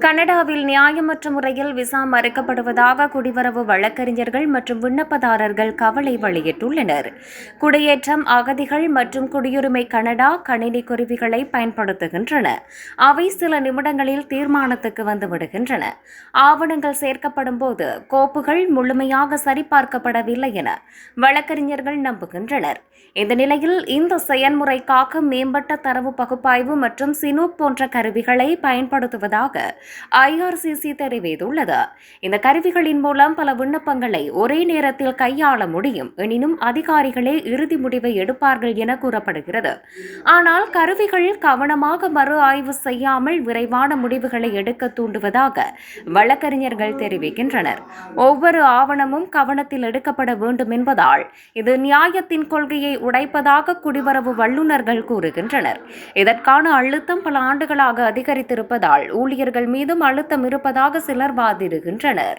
கனடாவில் நியாயமற்ற முறையில் விசா மறுக்கப்படுவதாக குடிவரவு வழக்கறிஞர்கள் மற்றும் விண்ணப்பதாரர்கள் கவலை வெளியிட்டுள்ளனர். குடியேற்றம், அகதிகள் மற்றும் குடியுரிமை கனடா கணினி கருவிகளை பயன்படுத்துகின்றன. அவை சில நிமிடங்களில் தீர்மானத்துக்கு வந்துவிடுகின்றன. ஆவணங்கள் சேர்க்கப்படும் போது கோப்புகள் முழுமையாக சரிபார்க்கப்படவில்லை என வழக்கறிஞர்கள் நம்புகின்றனர். இந்த நிலையில் இந்த செயல்முறைக்காக மேம்பட்ட தரவு பகுப்பாய்வு மற்றும் சினூப் போன்ற கருவிகளை பயன்படுத்துவதாக IRCC தெரிவித்துள்ளது. இந்த கருவிகளின் மூலம் பல விண்ணப்பங்களை ஒரே நேரத்தில் கையாள முடியும். எனினும் அதிகாரிகளே இறுதி முடிவை எடுப்பார்கள் என கூறப்படுகிறது. ஆனால் கருவிகள் கவனமாக மறு ஆய்வு செய்யாமல் விரைவான முடிவுகளை எடுக்க தூண்டுவதாக வழக்கறிஞர்கள் தெரிவிக்கின்றனர். ஒவ்வொரு ஆவணமும் கவனத்தில் எடுக்கப்பட வேண்டும் என்பதால் இது நியாயத்தின் கொள்கையை உடைப்பதாக குடிவரவு வல்லுநர்கள் கூறுகின்றனர். இதற்கான அழுத்தம் பல ஆண்டுகளாக அதிகரித்திருப்பதால் ஊழியர்கள் மீதும் அழுத்தம் இருப்பதாக சிலர் வாதிடுகின்றனர்.